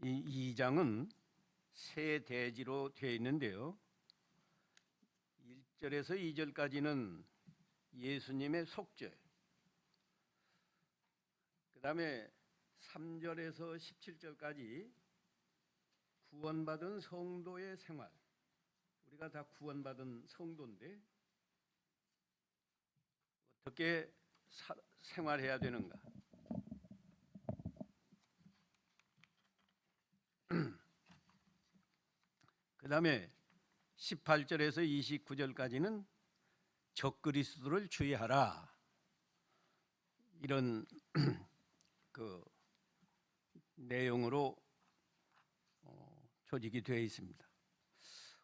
이 2장은 세 대지로 되어 있는데요. 1절에서 2절까지는 예수님의 속죄, 그 다음에 3절에서 17절까지 구원받은 성도의 생활, 우리가 다 구원받은 성도인데 어떻게 생활해야 되는가. 그 다음에 18절에서 29절까지는 적그리스도를 주의하라, 이런 그 내용으로 조직이 되어 있습니다.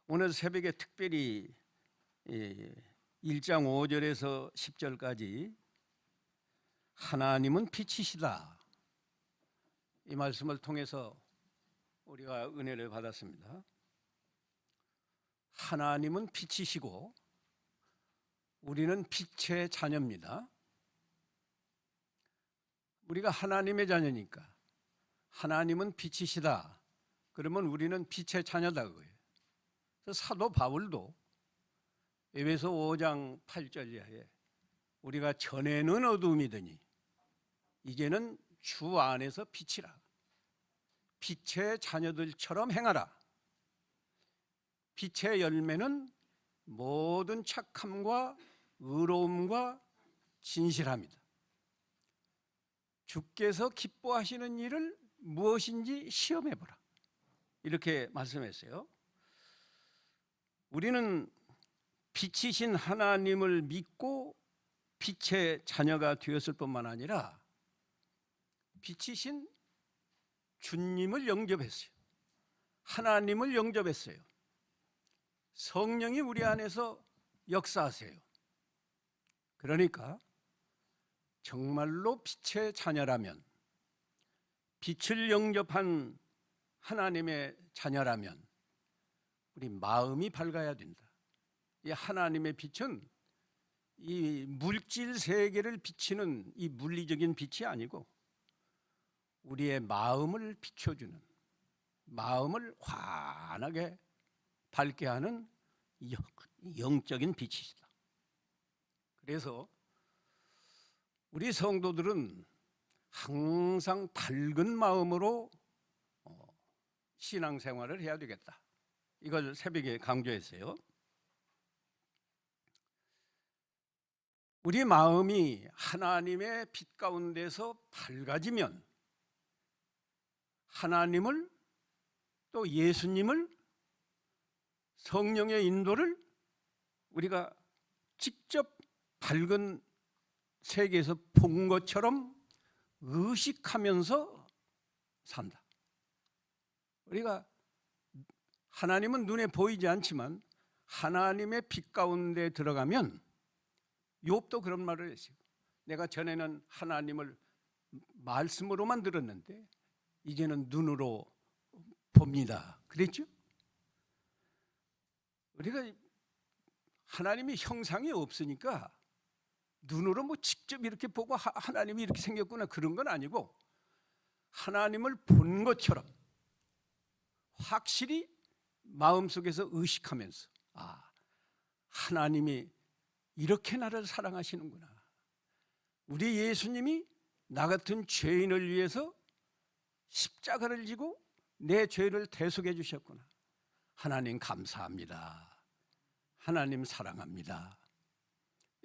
오늘 새벽에 특별히 1장 5절에서 10절까지 하나님은 빛이시다, 이 말씀을 통해서 우리가 은혜를 받았습니다. 하나님은 빛이시고 우리는 빛의 자녀입니다. 우리가 하나님의 자녀니까 하나님은 빛이시다, 그러면 우리는 빛의 자녀다 그거예요. 그래서 사도 바울도 에베소 5장 8절 이하에 우리가 전에는 어두움이더니 이제는 주 안에서 빛이라, 빛의 자녀들처럼 행하라. 빛의 열매는 모든 착함과 의로움과 진실함이다. 주께서 기뻐하시는 일을 무엇인지 시험해보라, 이렇게 말씀했어요. 우리는 빛이신 하나님을 믿고 빛의 자녀가 되었을 뿐만 아니라 빛이신 주님을 영접했어요. 하나님을 영접했어요. 성령이 우리 안에서 역사하세요. 그러니까 정말로 빛의 자녀라면, 빛을 영접한 하나님의 자녀라면 우리 마음이 밝아야 된다. 이 하나님의 빛은 이 물질 세계를 비치는 이 물리적인 빛이 아니고 우리의 마음을 비춰주는, 마음을 환하게 밝게 하는 영적인 빛이시다. 그래서 우리 성도들은 항상 밝은 마음으로 신앙생활을 해야 되겠다, 이걸 새벽에 강조했어요. 우리 마음이 하나님의 빛 가운데서 밝아지면 하나님을, 또 예수님을, 성령의 인도를 우리가 직접 밝은 세계에서 본 것처럼 의식하면서 산다. 우리가 하나님은 눈에 보이지 않지만 하나님의 빛 가운데 들어가면, 욥도 그런 말을 했어요. 내가 전에는 하나님을 말씀으로만 들었는데 이제는 눈으로 봅니다, 그랬죠? 우리가 하나님의 형상이 없으니까 눈으로 뭐 직접 이렇게 보고 하나님이 이렇게 생겼구나 그런 건 아니고 하나님을 본 것처럼 확실히 마음속에서 의식하면서, 아, 하나님이 이렇게 나를 사랑하시는구나, 우리 예수님이 나 같은 죄인을 위해서 십자가를 지고 내 죄를 대속해 주셨구나, 하나님 감사합니다, 하나님 사랑합니다,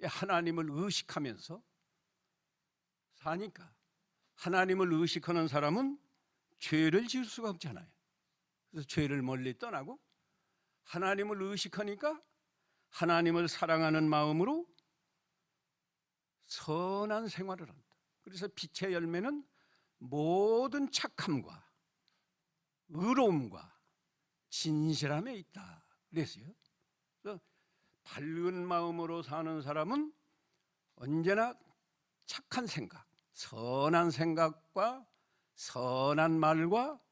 하나님을 의식하면서 사니까 하나님을 의식하는 사람은 죄를 지을 수가 없잖아요. 그래서 죄를 멀리 떠나고 하나님을 의식하니까 하나님을 사랑하는 마음으로 선한 생활을 한다. 그래서 빛의 열매는 모든 착함과 의로움과 진실함에 있다 그랬어요. 그래서 밝은 마음으로 사는 사람은 언제나 착한 생각, 선한 생각과 선한 말과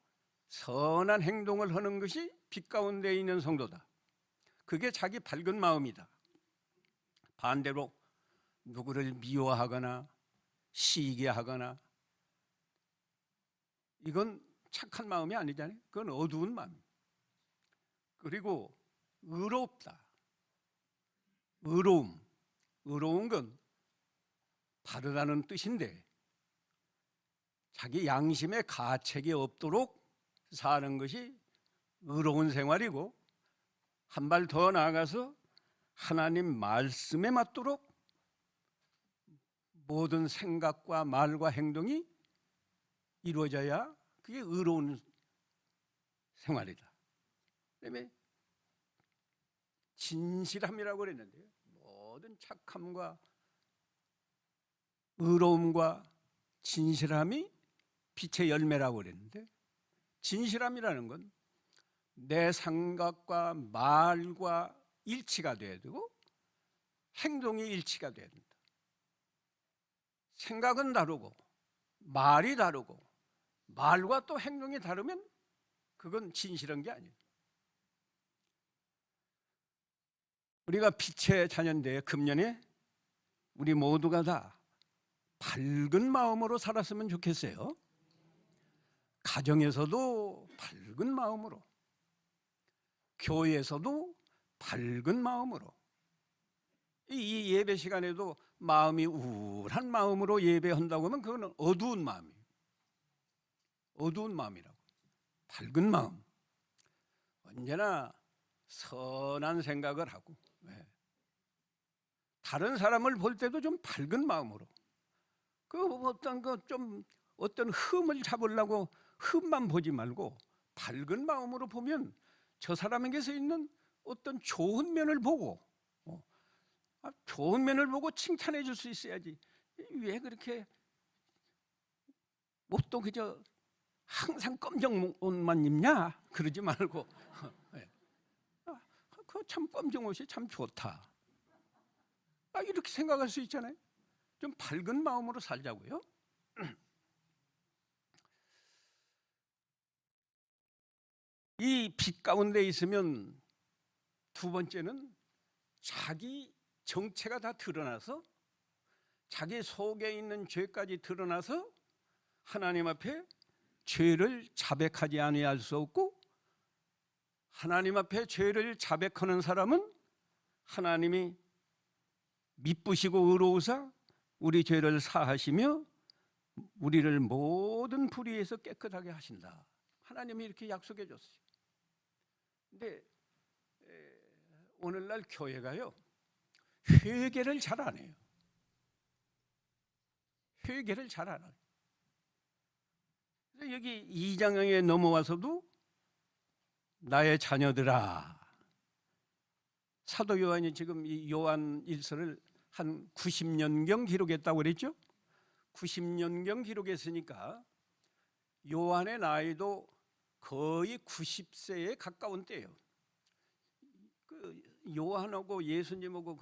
선한 행동을 하는 것이 빛 가운데 있는 성도다. 그게 자기 밝은 마음이다. 반대로 누구를 미워하거나 시기하거나 이건 착한 마음이 아니잖아요. 그건 어두운 마음. 그리고 의롭다. 의로운 건 바르다는 뜻인데 자기 양심에 가책이 없도록 사는 것이 의로운 생활이고, 한 발 더 나아가서 하나님 말씀에 맞도록 모든 생각과 말과 행동이 이루어져야 그게 의로운 생활이다. 그다음에 진실함이라고 그랬는데요. 모든 착함과 의로움과 진실함이 빛의 열매라고 그랬는데, 진실함이라는 건 내 생각과 말과 일치가 돼야 되고 행동이 일치가 돼야 된다. 생각은 다르고 말이 다르고 말과 또 행동이 다르면 그건 진실한 게 아니에요. 우리가 빛의 자녀인데 금년에 우리 모두가 다 밝은 마음으로 살았으면 좋겠어요. 가정에서도 밝은 마음으로, 교회에서도 밝은 마음으로, 이 예배 시간에도 마음이 우울한 마음으로 예배한다고 하면 그거는 어두운 마음이에요. 어두운 마음이라고. 밝은 마음, 언제나 선한 생각을 하고, 다른 사람을 볼 때도 좀 밝은 마음으로, 어떤 흠을 잡으려고 흠만 보지 말고 밝은 마음으로 보면 저 사람에게서 있는 어떤 좋은 면을 보고, 좋은 면을 보고 칭찬해 줄 수 있어야지. 왜 그렇게 옷도 그저 항상 검정 옷만 입냐? 그러지 말고 그 참 검정 옷이 참 좋다. 이렇게 생각할 수 있잖아요. 좀 밝은 마음으로 살자고요. 이 빛 가운데 있으면 두 번째는 자기 정체가 다 드러나서, 자기 속에 있는 죄까지 드러나서 하나님 앞에 죄를 자백하지 아니할 수 없고, 하나님 앞에 죄를 자백하는 사람은 하나님이 미쁘시고 의로우사 우리 죄를 사하시며 우리를 모든 불의에서 깨끗하게 하신다. 하나님이 이렇게 약속해 줬어요. 근데 오늘날 교회가요, 회개를 잘 안 해요. 회개를 잘 안 해요. 그래서 여기 2장에 넘어와서도 나의 자녀들아, 사도 요한이 지금 이 요한 일서를 한 90년경 기록했다고 그랬죠. 90년경 기록했으니까 요한의 나이도 거의 90세에 가까운 때예요. 그 요한하고 예수님하고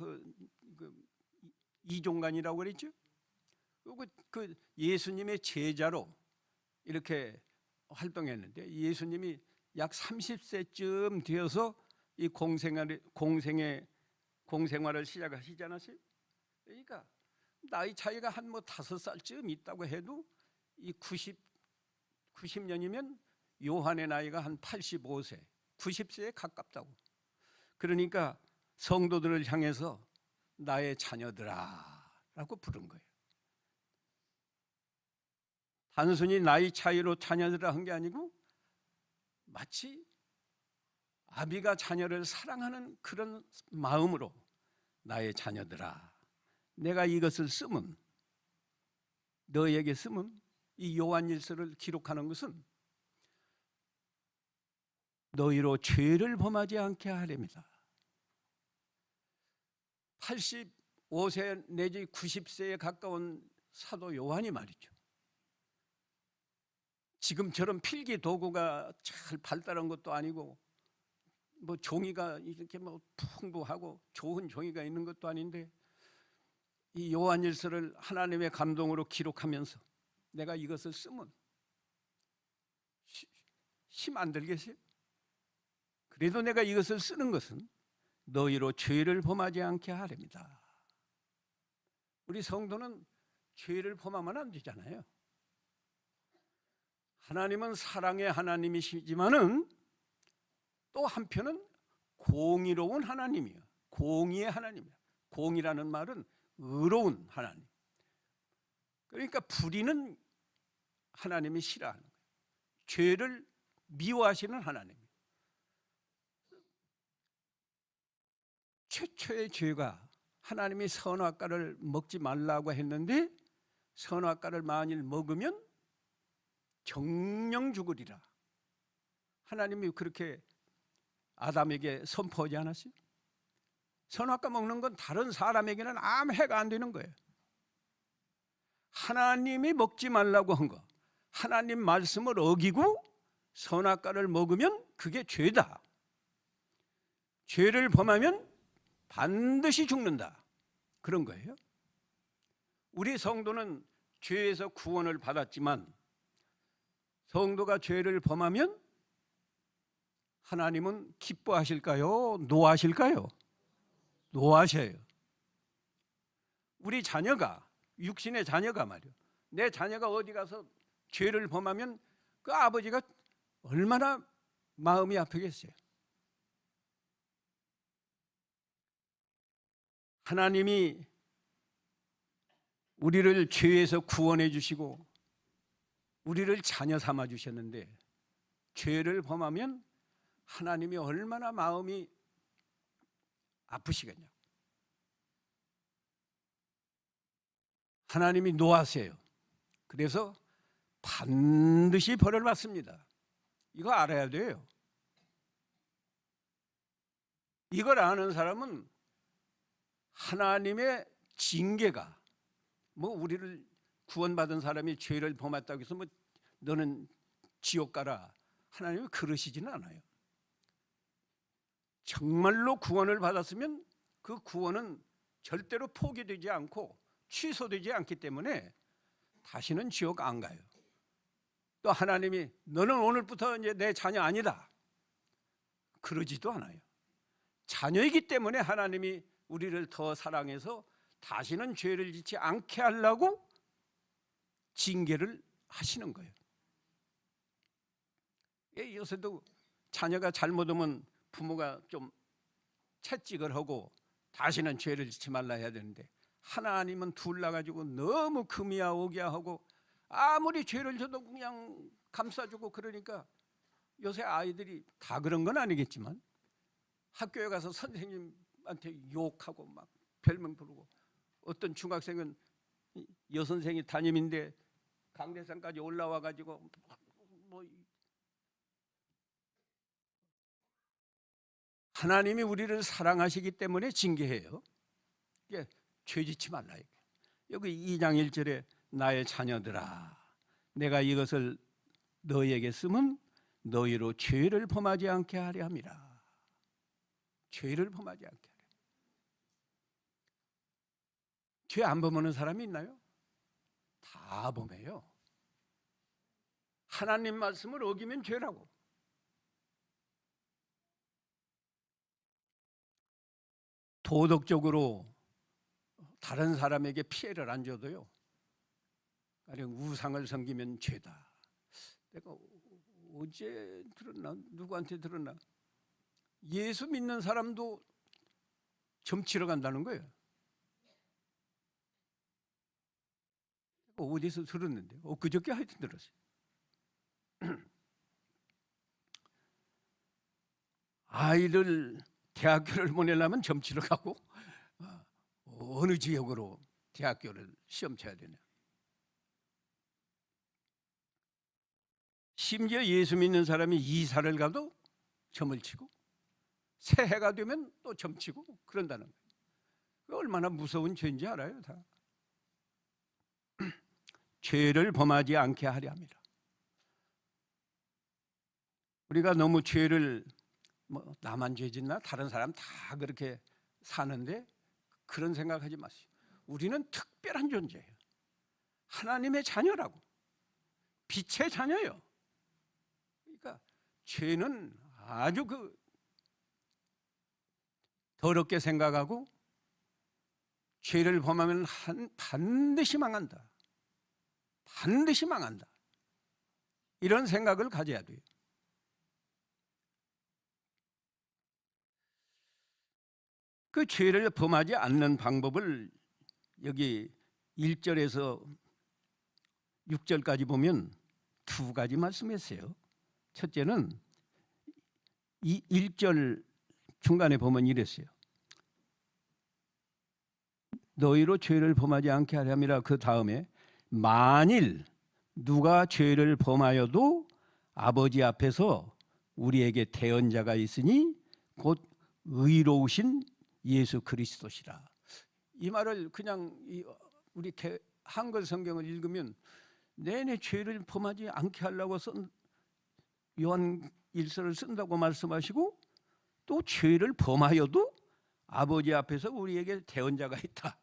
이종간이라고 그랬죠. 그 예수님의 제자로 이렇게 활동했는데, 예수님이 약 30세쯤 되어서 이 공생활을 시작하시지 않았어요? 그러니까 나이 차이가 한 5살쯤 있다고 해도 이 90년이면 요한의 나이가 한 85세, 90세에 가깝다고. 그러니까 성도들을 향해서 나의 자녀들아 라고 부른 거예요. 단순히 나이 차이로 자녀들아 한 게 아니고 마치 아비가 자녀를 사랑하는 그런 마음으로 나의 자녀들아, 내가 이것을 쓰면, 너에게 쓰면, 이 요한일서를 기록하는 것은 너희로 죄를 범하지 않게 하렵니다. 85세 내지 90세에 가까운 사도 요한이 말이죠. 지금처럼 필기 도구가 잘 발달한 것도 아니고 종이가 이렇게 풍부하고 좋은 종이가 있는 것도 아닌데, 이 요한일서를 하나님의 감동으로 기록하면서 내가 이것을 쓰면 힘 안 들겠어요? 그래도 내가 이것을 쓰는 것은 너희로 죄를 범하지 않게 하렵니다. 우리 성도는 죄를 범하면 안 되잖아요. 하나님은 사랑의 하나님이시지만은 또 한편은 공의로운 하나님이에요. 공의의 하나님이에요. 공이라는 말은 의로운 하나님. 그러니까 불의는 하나님이 싫어하는 거예요. 죄를 미워하시는 하나님. 최초의 죄가 하나님이 선악과를 먹지 말라고 했는데 선악과를 만일 먹으면 정령 죽으리라. 하나님이 그렇게 아담에게 선포하지 않았어요? 선악과 먹는 건 다른 사람에게는 아무 해가 안 되는 거예요. 하나님이 먹지 말라고 한 거, 하나님 말씀을 어기고 선악과를 먹으면 그게 죄다. 죄를 범하면 반드시 죽는다. 그런 거예요. 우리 성도는 죄에서 구원을 받았지만 성도가 죄를 범하면 하나님은 기뻐하실까요? 노하실까요? 노하셔요. 우리 자녀가, 육신의 자녀가 말이요, 내 자녀가 어디 가서 죄를 범하면 그 아버지가 얼마나 마음이 아프겠어요. 하나님이 우리를 죄에서 구원해 주시고 우리를 자녀 삼아 주셨는데 죄를 범하면 하나님이 얼마나 마음이 아프시겠냐. 하나님이 노하세요. 그래서 반드시 벌을 받습니다. 이거 알아야 돼요. 이걸 아는 사람은 하나님의 징계가, 뭐 우리를 구원받은 사람이 죄를 범했다고 해서 뭐 너는 지옥 가라, 하나님이 그러시지는 않아요. 정말로 구원을 받았으면 그 구원은 절대로 포기되지 않고 취소되지 않기 때문에 다시는 지옥 안 가요. 또 하나님이 너는 오늘부터 이제 내 자녀 아니다, 그러지도 않아요. 자녀이기 때문에 하나님이 우리를 더 사랑해서 다시는 죄를 짓지 않게 하려고 징계를 하시는 거예요. 요새도 자녀가 잘못하면 부모가 좀 채찍을 하고 다시는 죄를 짓지 말라 해야 되는데 하나님은 둘 나가지고 너무 금이야 오기야 하고 아무리 죄를 져도 그냥 감싸주고 그러니까 요새 아이들이 다 그런 건 아니겠지만 학교에 가서 선생님한테 욕하고 막 별명 부르고, 어떤 중학생은 여선생이 담임인데 강대상까지 올라와 가지고 뭐 하나님이 우리를 사랑하시기 때문에 징계해요. 이게 죄 짓지 말라. 여기 2장 1절에 나의 자녀들아 내가 이것을 너희에게 쓰면 너희로 죄를 범하지 않게 하려 함이라. 죄를 범하지 않게 하려. 죄 안 범하는 사람이 있나요? 다 범해요. 하나님 말씀을 어기면 죄라고. 도덕적으로 다른 사람에게 피해를 안 줘도요, 가령 우상을 섬기면 죄다. 내가 어제 들었나, 누구한테 들었나, 예수 믿는 사람도 점치러 간다는 거예요. 어디서 들었는데, 그저께 하여튼 들었어요. 아이를 대학교를 보내려면 점치러 가고 어느 지역으로 대학교를 시험 쳐야 되냐. 심지어 예수 믿는 사람이 이사를 가도 점을 치고 새해가 되면 또 점치고 그런다는 거예요. 그 얼마나 무서운 죄인지 알아요, 다. 죄를 범하지 않게 하려 합니다. 우리가 너무 죄를 뭐 나만 죄 짓나 다른 사람 다 그렇게 사는데 그런 생각하지 마세요. 우리는 특별한 존재예요. 하나님의 자녀라고. 빛의 자녀예요. 그러니까 죄는 아주 더럽게 생각하고 죄를 범하면 반드시 망한다. 반드시 망한다. 이런 생각을 가져야 돼요. 그 죄를 범하지 않는 방법을 여기 1절에서 6절까지 보면 두 가지 말씀했어요. 첫째는 이 1절 중간에 보면 이랬어요. 너희로 죄를 범하지 않게 하려니라. 그 다음에 만일 누가 죄를 범하여도 아버지 앞에서 우리에게 대언자가 있으니 곧 의로우신 예수 그리스도시라. 이 말을 그냥 우리 한글 성경을 읽으면 내내 죄를 범하지 않게 하려고 쓴 요한 일서를 쓴다고 말씀하시고 또 죄를 범하여도 아버지 앞에서 우리에게 대언자가 있다.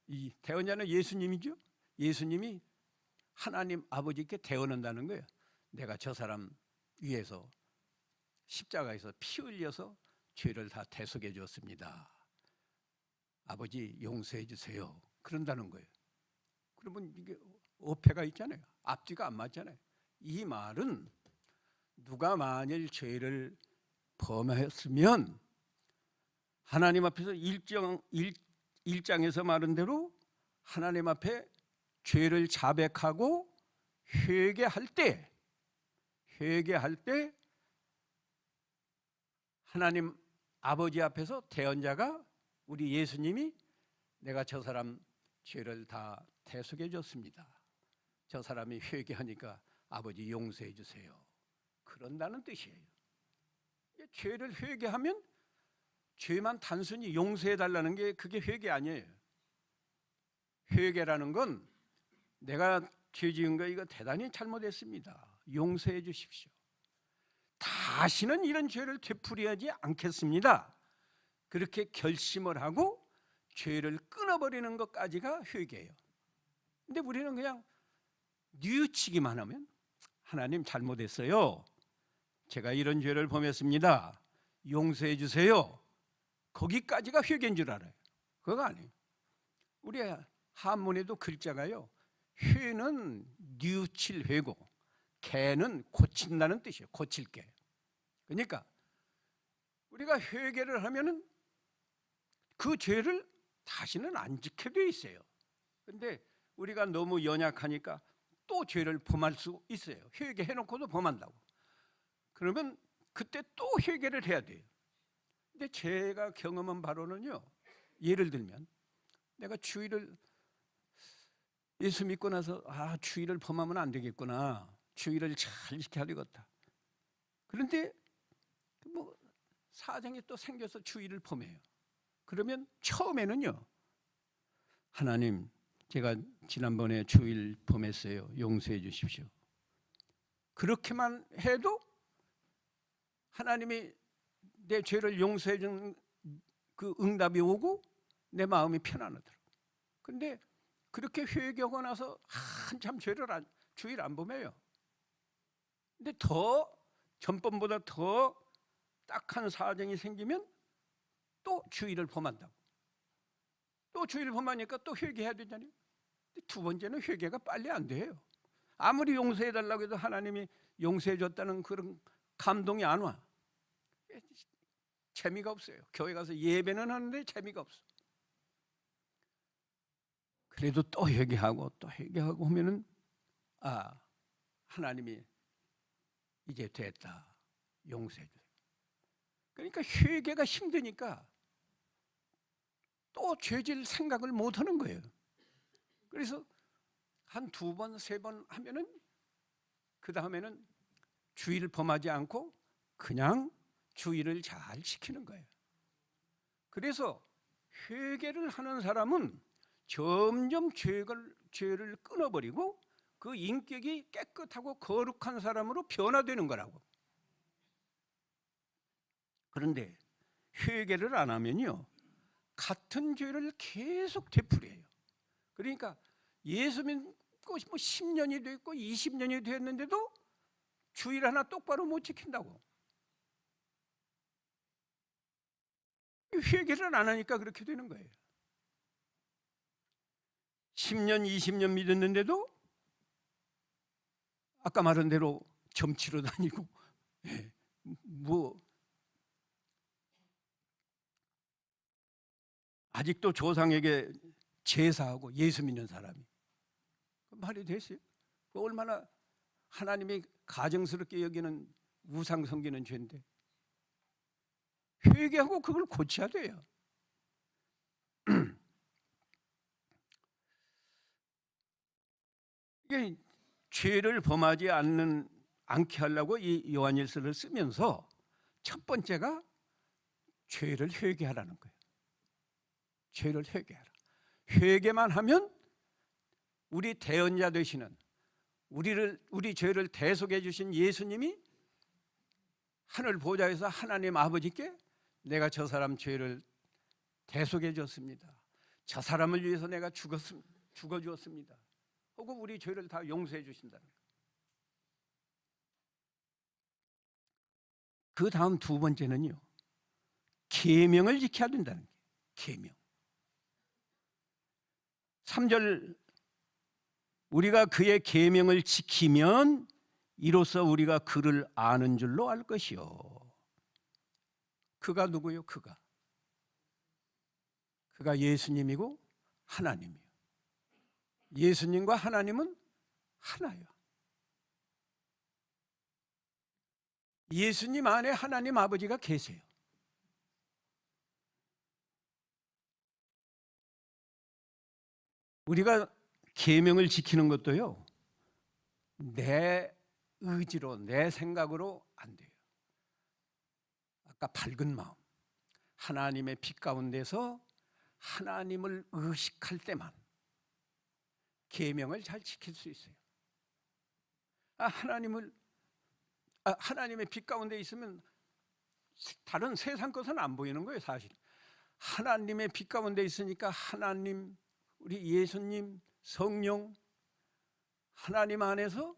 이 대언자는 예수님이죠. 예수님이 하나님 아버지께 대언한다는 거예요. 내가 저 사람 위해서 십자가에서 피 흘려서 죄를 다 대속해 줬습니다. 아버지 용서해 주세요. 그런다는 거예요. 그러면 이게 어폐가 있잖아요. 앞뒤가 안 맞잖아요. 이 말은 누가 만일 죄를 범하였으면 하나님 앞에서 1장에서 말한 대로 하나님 앞에 죄를 자백하고 회개할 때 하나님 아버지 앞에서 대언자가 우리 예수님이 내가 저 사람 죄를 다 대속해 줬습니다. 저 사람이 회개하니까 아버지 용서해 주세요. 그런다는 뜻이에요. 죄를 회개하면 죄만 단순히 용서해 달라는 게 그게 회개 아니에요. 회개라는 건 내가 죄 지은 거 이거 대단히 잘못했습니다. 용서해 주십시오. 다시는 이런 죄를 되풀이하지 않겠습니다. 그렇게 결심을 하고 죄를 끊어버리는 것까지가 회개예요. 근데 우리는 그냥 뉘우치기만 하면 하나님 잘못했어요. 제가 이런 죄를 범했습니다. 용서해 주세요. 거기까지가 회개인 줄 알아요. 그거 아니에요. 우리 한문에도 글자가요. 회는 뉘우칠 회고 개는 고친다는 뜻이에요. 고칠 게. 그러니까 우리가 회개를 하면은 그 죄를 다시는 안 지게 돼 있어요. 근데 우리가 너무 연약하니까 또 죄를 범할 수 있어요. 회개해놓고도 범한다고. 그러면 그때 또 회개를 해야 돼요. 근데 제가 경험한 바로는요. 예를 들면 내가 주의를 예수 믿고 나서 주의를 범하면 안 되겠구나. 주의를 잘 지켜야 되겠다. 그런데 뭐 사정이 또 생겨서 주의를 범해요. 그러면 처음에는요. 하나님 제가 지난번에 주의를 범했어요. 용서해 주십시오. 그렇게만 해도 하나님이 내 죄를 용서해 준 그 응답이 오고 내 마음이 편안하더라고요. 근데 그렇게 회개하고 나서 한참 주의를 안 범해요. 근데 더 전번보다 더 딱한 사정이 생기면 또 주의를 범한다고. 또 주의를 범하니까 또 회개해야 되잖아요. 근데 두 번째는 회개가 빨리 안 돼요. 아무리 용서해 달라고 해도 하나님이 용서해 줬다는 그런 감동이 안 와. 재미가 없어요. 교회 가서 예배는 하는데 재미가 없어. 그래도 또 회개하고 하면은 하나님이 이제 됐다. 용서해 주세요. 그러니까 회개가 힘드니까 또 죄질 생각을 못 하는 거예요. 그래서 한 2번, 3번 하면은 그 다음에는 주의를 범하지 않고 그냥 주의를 잘 지키는 거예요. 그래서 회개를 하는 사람은 점점 죄를 끊어버리고 그 인격이 깨끗하고 거룩한 사람으로 변화되는 거라고. 그런데 회개를 안 하면요. 같은 죄를 계속 되풀이해요. 그러니까 예수 믿고 뭐 10년이 됐고 20년이 됐는데도 주일 하나 똑바로 못 지킨다고. 회개를 안 하니까 그렇게 되는 거예요. 10년, 20년 믿었는데도 아까 말한 대로 점치러 다니고, 예, 뭐 아직도 조상에게 제사하고 예수 믿는 사람이 말이 됐어요? 얼마나 하나님이 가증스럽게 여기는 우상 섬기는 죄인데 회개하고 그걸 고쳐야 돼요. 이게 죄를 범하지 않게 하려고 이 요한일서를 쓰면서 첫 번째가 죄를 회개하라는 거예요. 죄를 회개하라. 회개만 하면 우리 대언자 되시는 우리 죄를 대속해 주신 예수님이 하늘 보좌에서 하나님 아버지께 내가 저 사람 죄를 대속해 줬습니다. 저 사람을 위해서 내가 죽어 주었습니다. 하고 우리 죄를 다 용서해 주신다는 거예요. 그 다음 두 번째는요, 계명을 지켜야 된다는 거예요. 계명. 3절, 우리가 그의 계명을 지키면 이로써 우리가 그를 아는 줄로 알 것이요. 그가 누구요? 그가 예수님이고 하나님이요. 예수님과 하나님은 하나요. 예수님 안에 하나님 아버지가 계세요. 우리가 계명을 지키는 것도요, 내 의지로 내 생각으로 안 돼요. 아까 밝은 마음, 하나님의 빛 가운데서 하나님을 의식할 때만 계명을 잘 지킬 수 있어요. 하나님의 빛 가운데 있으면 다른 세상 것은 안 보이는 거예요. 사실 하나님의 빛 가운데 있으니까 하나님, 우리 예수님, 성령, 하나님 안에서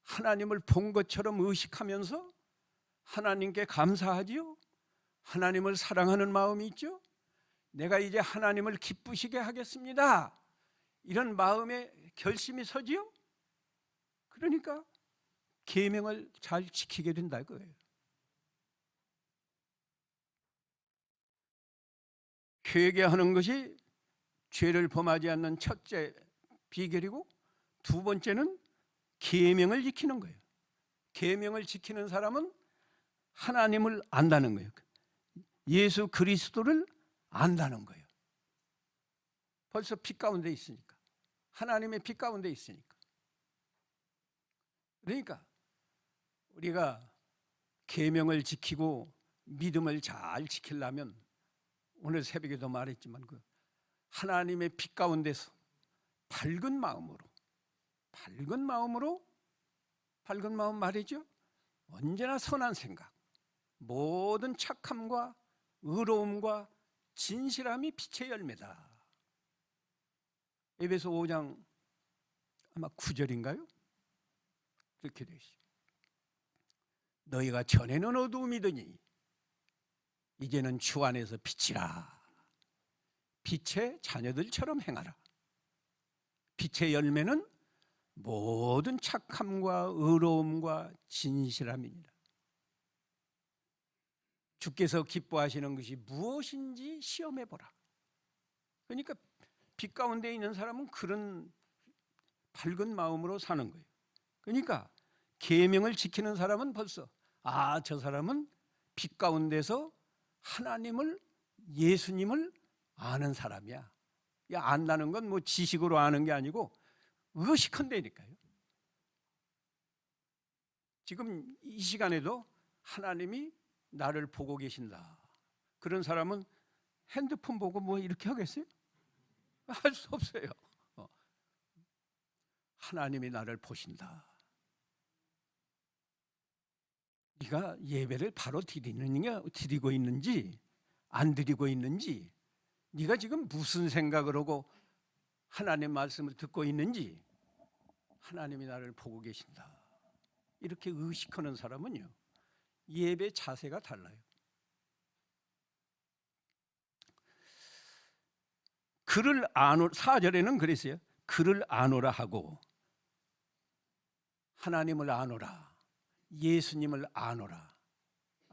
하나님을 본 것처럼 의식하면서 하나님께 감사하지요. 하나님을 사랑하는 마음이 있죠. 내가 이제 하나님을 기쁘시게 하겠습니다. 이런 마음의 결심이 서지요. 그러니까 계명을 잘 지키게 된다 이거예요. 회개하는 것이 죄를 범하지 않는 첫째 비결이고, 두 번째는 계명을 지키는 거예요. 계명을 지키는 사람은 하나님을 안다는 거예요. 예수 그리스도를 안다는 거예요. 벌써 빛 가운데 있으니까, 하나님의 빛 가운데 있으니까. 그러니까 우리가 계명을 지키고 믿음을 잘 지키려면, 오늘 새벽에도 말했지만 그 하나님의 빛 가운데서 밝은 마음 말이죠. 언제나 선한 생각, 모든 착함과 의로움과 진실함이 빛의 열매다. 에베소 5장 아마 9절인가요? 그렇게 되어 있어요. 너희가 전에는 어두움이더니 이제는 주 안에서 빛이라. 빛의 자녀들처럼 행하라. 빛의 열매는 모든 착함과 의로움과 진실함이니라. 주께서 기뻐하시는 것이 무엇인지 시험해 보라. 그러니까 빛 가운데 있는 사람은 그런 밝은 마음으로 사는 거예요. 그러니까 계명을 지키는 사람은 벌써 저 사람은 빛 가운데서 하나님을, 예수님을 아는 사람이야. 안다는 건 뭐 지식으로 아는 게 아니고 의식한다니까요. 지금 이 시간에도 하나님이 나를 보고 계신다. 그런 사람은 핸드폰 보고 뭐 이렇게 하겠어요? 할 수 없어요. 하나님이 나를 보신다. 네가 예배를 바로 드리고 있는지 안 드리고 있는지, 네가 지금 무슨 생각을 하고 하나님 말씀을 듣고 있는지 하나님이 나를 보고 계신다. 이렇게 의식하는 사람은요, 예배 자세가 달라요. 그를 아노, 4절에는 그랬어요. 그를 아노라 하고 하나님을 아노라. 예수님을 아노라.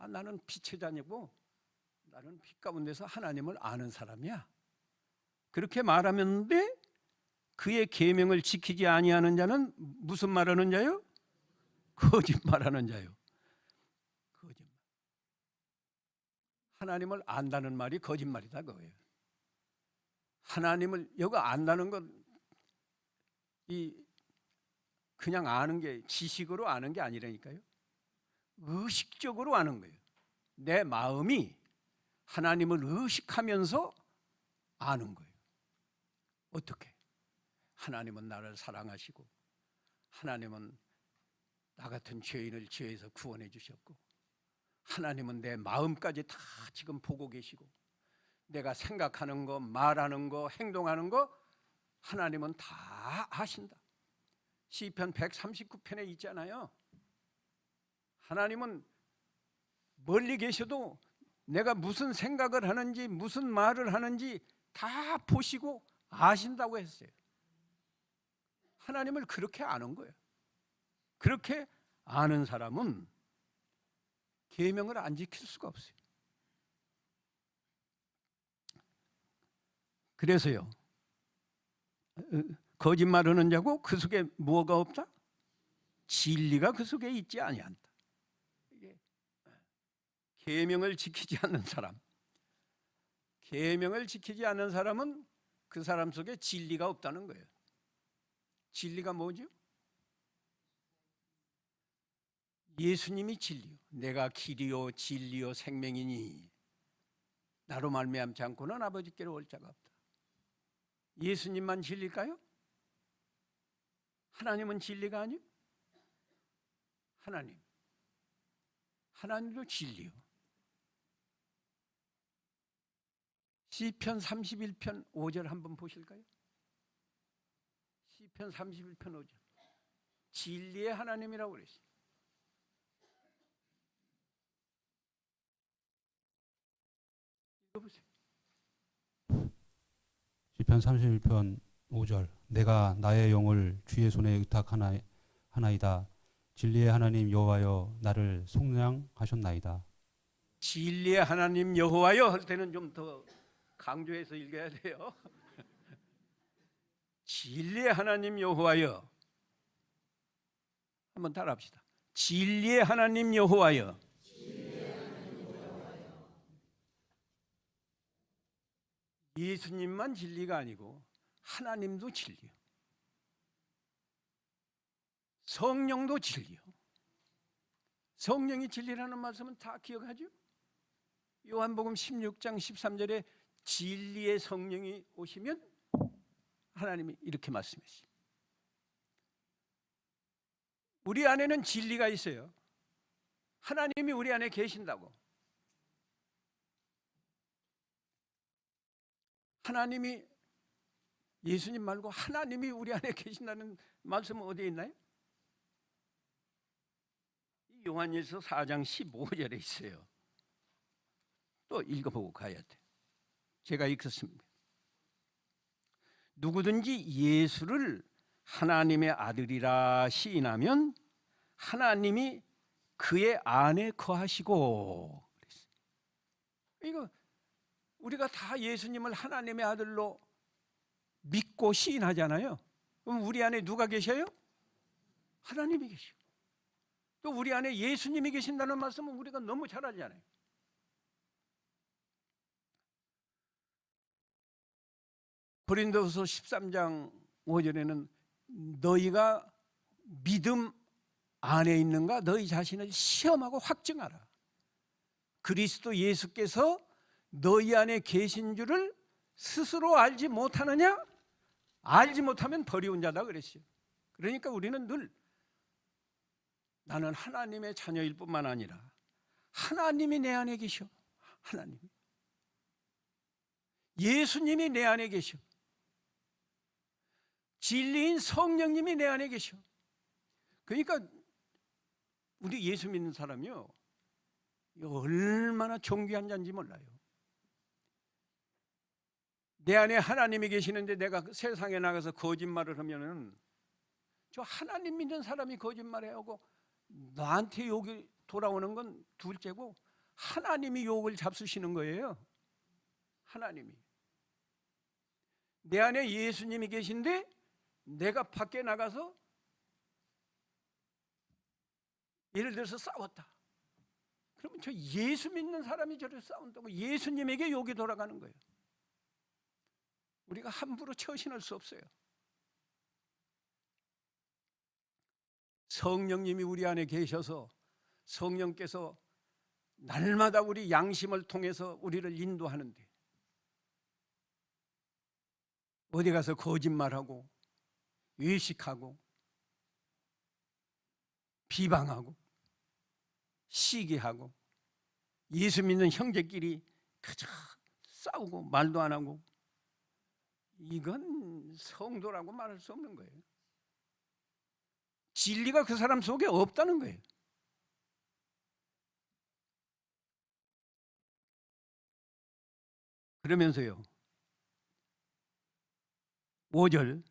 나는 빛의 자녀고 나는 빛 가운데서 하나님을 아는 사람이야. 그렇게 말하는데 그의 계명을 지키지 아니하는 자는 무슨 말하는 자요? 거짓말하는 자요. 거짓말. 하나님을 안다는 말이 거짓말이다 그거예요. 하나님을 여기 안다는 건 그냥 아는 게 지식으로 아는 게 아니라니까요. 의식적으로 아는 거예요. 내 마음이 하나님을 의식하면서 아는 거예요. 어떻게? 하나님은 나를 사랑하시고 하나님은 나 같은 죄인을 죄에서 구원해 주셨고 하나님은 내 마음까지 다 지금 보고 계시고 내가 생각하는 거, 말하는 거, 행동하는 거 하나님은 다 아신다. 시편 139편에 있잖아요. 하나님은 멀리 계셔도 내가 무슨 생각을 하는지 무슨 말을 하는지 다 보시고 아신다고 했어요. 하나님을 그렇게 아는 거예요. 그렇게 아는 사람은 계명을 안 지킬 수가 없어요. 그래서요, 거짓말하는 자고 그 속에 뭐가 없다? 진리가 그 속에 있지 아니한다. 계명을 지키지 않는 사람, 계명을 지키지 않는 사람은 그 사람 속에 진리가 없다는 거예요. 진리가 뭐죠? 예수님이 진리요. 내가 길이요 진리요 생명이니 나로 말미암지 않고는 아버지께로 올 자가 없다. 예수님만 진리일까요? 하나님은 진리가 아니요? 하나님도 진리요. 시편 31편 5절 한번 보실까요? 시편 31편 5절. 진리의 하나님이라고 그랬어요. 읽어보세요. 시편 31편 5절. 내가 나의 영을 주의 손에 의탁하나이다. 진리의 하나님 여호와여 나를 속량하셨나이다. 진리의 하나님 여호와여 할 때는 좀 더 강조해서 읽어야 돼요. 진리의 하나님 여호와여. 한번 따라합시다. 진리의 하나님 여호와여. 예수님만 진리가 아니고 하나님도 진리요. 성령도 진리요. 성령이 진리라는 말씀은 다 기억하죠? 요한복음 16장 13절에 진리의 성령이 오시면 하나님이 이렇게 말씀했어요. 우리 안에는 진리가 있어요. 하나님이 우리 안에 계신다고. 하나님이 예수님 말고 하나님이 우리 안에 계신다는 말씀은 어디에 있나요? 요한일서 4장 15절에 있어요. 또 읽어보고 가야 돼. 제가 읽었습니다. 누구든지 예수를 하나님의 아들이라 시인하면 하나님이 그의 안에 거하시고. 이거 우리가 다 예수님을 하나님의 아들로 믿고 시인하잖아요. 그럼 우리 안에 누가 계셔요? 하나님이 계시고. 또 우리 안에 예수님이 계신다는 말씀은 우리가 너무 잘 알잖아요. 고린도후서 13장 5절에는 너희가 믿음 안에 있는가 너희 자신을 시험하고 확증하라. 그리스도 예수께서 너희 안에 계신 줄을 스스로 알지 못하느냐? 알지 못하면 버리운 자다 그랬어요. 그러니까 우리는 늘 나는 하나님의 자녀일 뿐만 아니라 하나님이 내 안에 계셔. 하나님. 예수님이 내 안에 계셔. 진리인 성령님이 내 안에 계셔. 그러니까 우리 예수 믿는 사람이요, 얼마나 존귀한 자인지 몰라요. 내 안에 하나님이 계시는데 내가 세상에 나가서 거짓말을 하면은 저 하나님 믿는 사람이 거짓말해 하고 나한테 욕이 돌아오는 건 둘째고 하나님이 욕을 잡수시는 거예요. 하나님이. 내 안에 예수님이 계신데 내가 밖에 나가서 예를 들어서 싸웠다. 그러면 저 예수 믿는 사람이 저를 싸운다고 예수님에게 욕이 돌아가는 거예요. 우리가 함부로 처신할 수 없어요. 성령님이 우리 안에 계셔서 성령께서 날마다 우리 양심을 통해서 우리를 인도하는데 어디 가서 거짓말하고 외식하고 비방하고 시기하고 예수 믿는 형제끼리 그저 싸우고 말도 안 하고 이건 성도라고 말할 수 없는 거예요. 진리가 그 사람 속에 없다는 거예요. 그러면서요 5절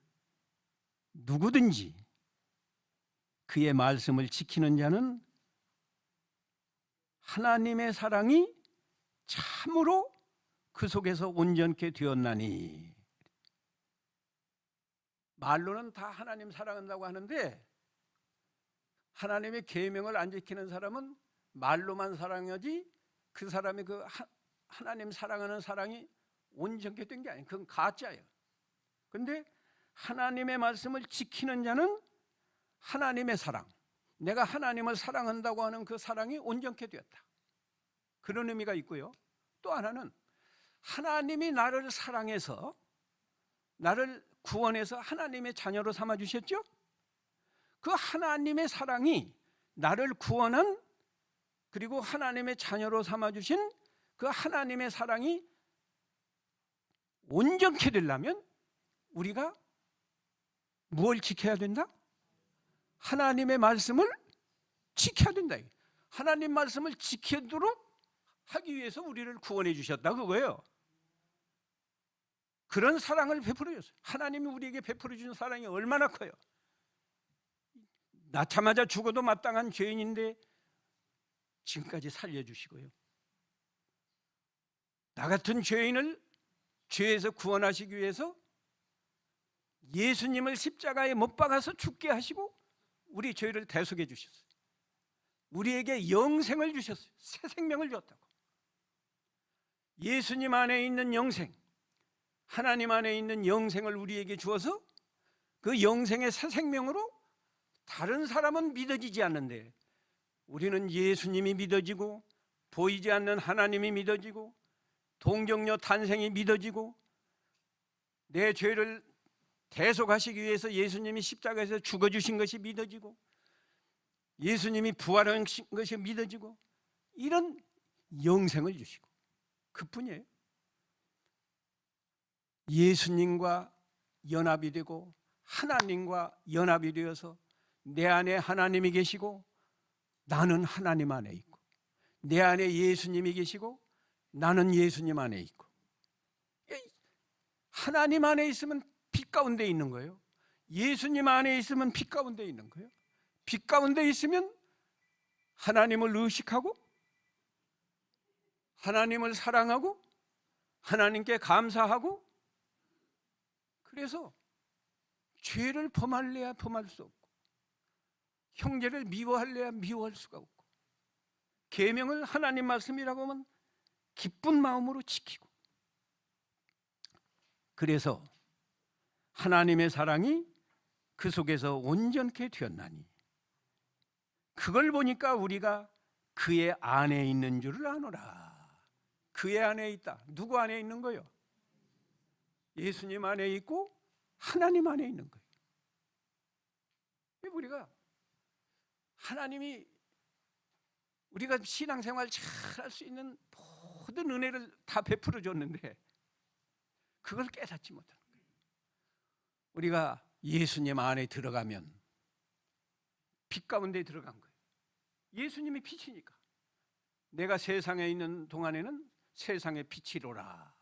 누구든지 그의 말씀을 지키는 자는 하나님의 사랑이 참으로 그 속에서 온전케 되었나니. 말로는 다 하나님 사랑한다고 하는데 하나님의 계명을 안 지키는 사람은 말로만 사랑하지 그 사람이 그 하나님 사랑하는 사랑이 온전케 된 게 아니에요. 그건 가짜예요. 근데 하나님의 말씀을 지키는 자는 하나님의 사랑, 내가 하나님을 사랑한다고 하는 그 사랑이 온전케 되었다. 그런 의미가 있고요. 또 하나는 하나님이 나를 사랑해서 나를 구원해서 하나님의 자녀로 삼아 주셨죠? 그 하나님의 사랑이 나를 구원한 그리고 하나님의 자녀로 삼아 주신 그 하나님의 사랑이 온전케 되려면 우리가 뭘 지켜야 된다? 하나님의 말씀을 지켜야 된다. 하나님 말씀을 지키도록 하기 위해서 우리를 구원해 주셨다 그거예요. 그런 사랑을 베풀어 줬어요. 하나님이 우리에게 베풀어 주신 사랑이 얼마나 커요. 낳자마자 죽어도 마땅한 죄인인데 지금까지 살려주시고요. 나 같은 죄인을 죄에서 구원하시기 위해서 예수님을 십자가에 못 박아서 죽게 하시고 우리 죄를 대속해 주셨어요. 우리에게 영생을 주셨어요. 새 생명을 줬다고. 예수님 안에 있는 영생, 하나님 안에 있는 영생을 우리에게 주어서 그 영생의 새 생명으로 다른 사람은 믿어지지 않는데 우리는 예수님이 믿어지고 보이지 않는 하나님이 믿어지고 동정녀 탄생이 믿어지고 내 죄를 대속하시기 위해서 예수님이 십자가에서 죽어주신 것이 믿어지고 예수님이 부활한 것이 믿어지고 이런 영생을 주시고 그뿐이에요. 예수님과 연합이 되고 하나님과 연합이 되어서 내 안에 하나님이 계시고 나는 하나님 안에 있고 내 안에 예수님이 계시고 나는 예수님 안에 있고 하나님 안에 있으면 빛 가운데 있는 거예요. 예수님 안에 있으면 빛 가운데 있는 거예요. 빛 가운데 있으면 하나님을 의식하고 하나님을 사랑하고 하나님께 감사하고 그래서 죄를 범할래야 범할 수 없고 형제를 미워할래야 미워할 수가 없고 계명을 하나님 말씀이라고 하면 기쁜 마음으로 지키고 그래서 하나님의 사랑이 그 속에서 온전케 되었나니 그걸 보니까 우리가 그의 안에 있는 줄을 아노라. 그의 안에 있다. 누구 안에 있는 거예요? 예수님 안에 있고 하나님 안에 있는 거예요. 우리가 하나님이 우리가 신앙생활 잘 할 수 있는 모든 은혜를 다 베풀어 줬는데 그걸 깨닫지 못하는 거예요. 우리가 예수님 안에 들어가면 빛 가운데 들어간 거예요. 예수님이 빛이니까 내가 세상에 있는 동안에는 세상의 빛이로라.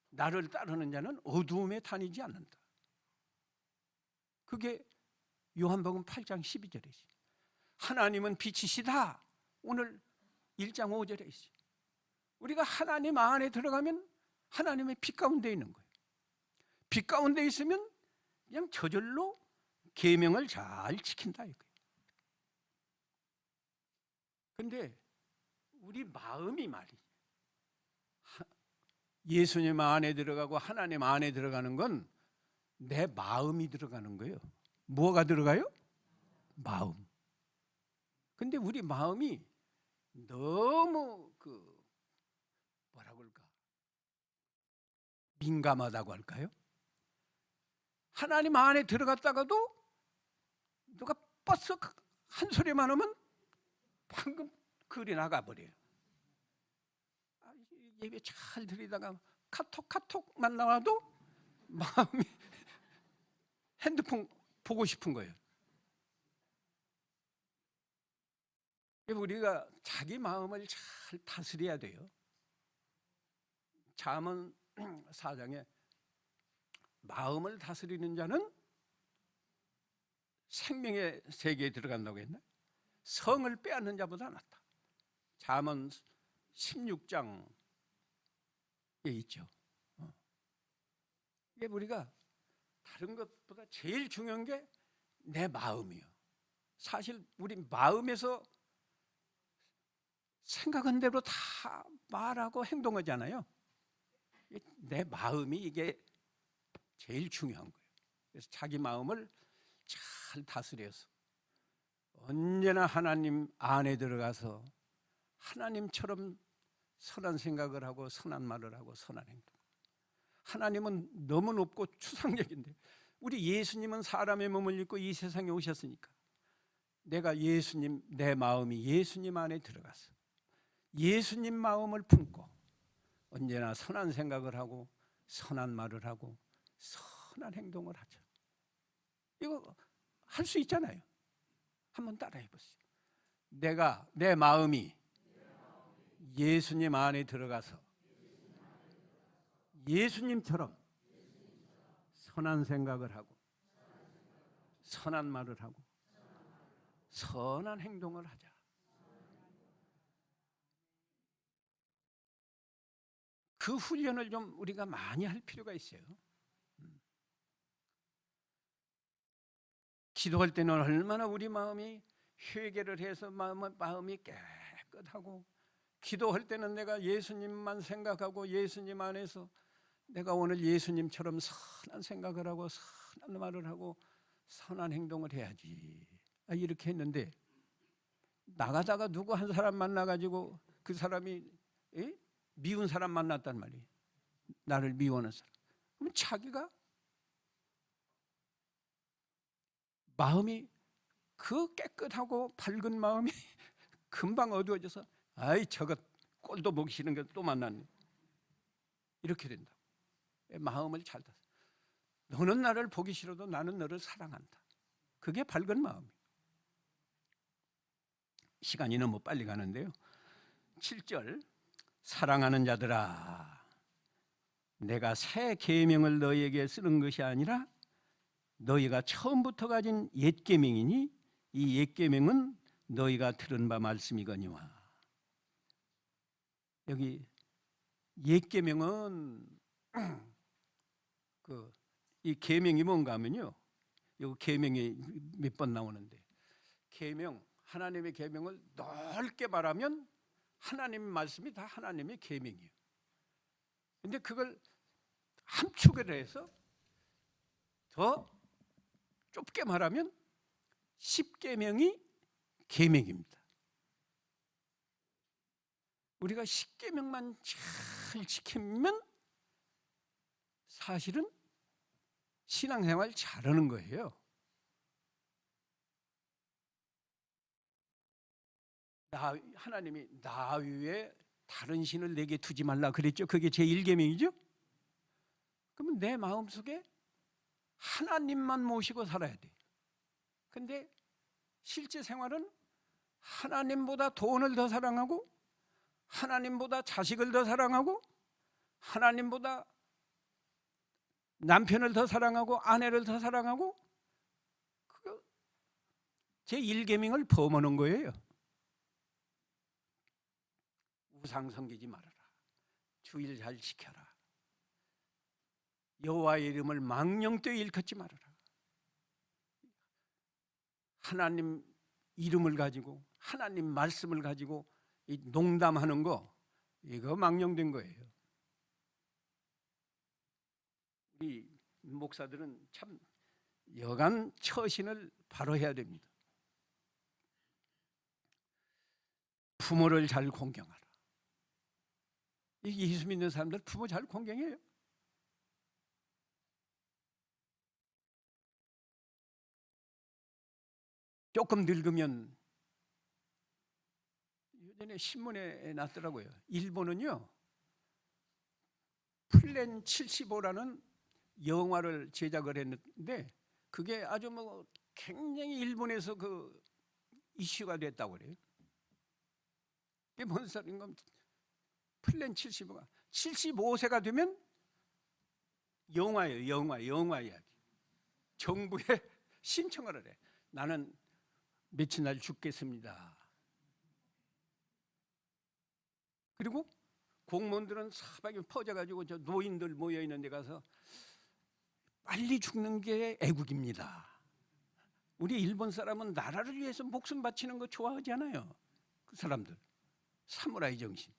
나를 따르는 자는 어두움에 다니지 않는다. 그게 요한복음 8장 12절이지. 하나님은 빛이시다. 오늘 1장 5절에 있어요. 우리가 하나님 안에 들어가면 하나님의 빛 가운데 있는 거예요. 빛 가운데 있으면 그냥 저절로 계명을 잘 지킨다 이거예요. 근데 우리 마음이 말이죠. 예수님 안에 들어가고 하나님 안에 들어가는 건 내 마음이 들어가는 거예요. 뭐가 들어가요? 마음. 근데 우리 마음이 너무 뭐라고 할까? 민감하다고 할까요? 하나님 안에 들어갔다가도 누가 버스 한 소리만 하면 방금 글이 나가버려요. 예배 잘 드리다가 카톡만 나와도 마음이 핸드폰 보고 싶은 거예요. 우리가 자기 마음을 잘 다스려야 돼요. 잠언 4장에 마음을 다스리는 자는 생명의 세계에 들어간다고 했나? 성을 빼앗는 자보다 낫다. 잠언 16장에 있죠. 이게 우리가 다른 것보다 제일 중요한 게 내 마음이에요. 사실 우리 마음에서 생각한 대로 다 말하고 행동하잖아요. 내 마음이 이게 제일 중요한 거예요. 그래서 자기 마음을 잘 다스려서 언제나 하나님 안에 들어가서 하나님처럼 선한 생각을 하고 선한 말을 하고 선한 행동. 하나님은 너무 높고 추상적인데 우리 예수님은 사람의 몸을 입고 이 세상에 오셨으니까 내가 예수님, 내 마음이 예수님 안에 들어가서 예수님 마음을 품고 언제나 선한 생각을 하고 선한 말을 하고 선한 행동을 하죠. 이거 할 수 있잖아요. 한번 따라해 보세요. 내 마음이 예수님 안에 들어가서 예수님처럼 선한 생각을 하고 선한 말을 하고 선한 행동을 하자. 그 훈련을 좀 우리가 많이 할 필요가 있어요. 기도할 때는 얼마나 우리 마음이 회개를 해서 마음이 깨끗하고, 기도할 때는 내가 예수님만 생각하고 예수님 안에서 내가 오늘 예수님처럼 선한 생각을 하고 선한 말을 하고 선한 행동을 해야지, 이렇게 했는데 나가다가 누구 한 사람 만나가지고 그 사람이 미운 사람 만났단 말이에요. 나를 미워하는 사람. 그럼 자기가 마음이 그 깨끗하고 밝은 마음이 금방 어두워져서 아이 저것 꼴도 보기 싫은 게 또 만났네, 이렇게 된다. 마음을 잘 다스. 너는 나를 보기 싫어도 나는 너를 사랑한다. 그게 밝은 마음이에요. 시간이 너무 빨리 가는데요. 7절, 사랑하는 자들아, 내가 새 계명을 너희에게 쓰는 것이 아니라 너희가 처음부터 가진 옛 계명이니 이 옛 계명은 너희가 들은 바 말씀이거니와. 여기 옛 계명은 이 계명이 뭔가 하면요, 이 계명이 몇 번 나오는데, 계명, 하나님의 계명을 넓게 말하면 하나님 말씀이 다 하나님의 계명이에요. 근데 그걸 함축을 해서 더 좁게 말하면 10계명이 계명입니다. 우리가 10계명만 잘 지키면 사실은 신앙생활 잘하는 거예요. 하나님이 나 위에 다른 신을 내게 두지 말라 그랬죠. 그게 제1계명이죠. 그러면 내 마음속에 하나님만 모시고 살아야 돼. 근데 실제 생활은 하나님보다 돈을 더 사랑하고 하나님보다 자식을 더 사랑하고 하나님보다 남편을 더 사랑하고 아내를 더 사랑하고, 그거 제1계명을 범하는 거예요. 우상 섬기지 말아라. 주일 잘 지켜라. 여호와의 이름을 망령되이 일컫지 말아라. 하나님 이름을 가지고 하나님 말씀을 가지고 이 농담하는 거, 이거 망령된 거예요. 우리 목사들은 참 여간 처신을 바로 해야 됩니다. 부모를 잘 공경하라. 이 예수 믿는 사람들 부모 잘 공경해요. 조금 늙으면, 예전에 신문에 났더라고요. 일본은요, 플랜 75라는 영화를 제작을 했는데 그게 아주 뭐 굉장히 일본에서 그 이슈가 됐다고 그래요. 이게 뭔 소리인가? 플랜 75가 75세가 되면 영화예요. 영화 이야기. 정부에 신청을 해. 나는 며칠 날 죽겠습니다. 그리고 공무원들은 사방에 퍼져가지고 저 노인들 모여있는 데 가서 빨리 죽는 게 애국입니다. 우리 일본 사람은 나라를 위해서 목숨 바치는 거 좋아하지 않아요. 그 사람들 사무라이 정신.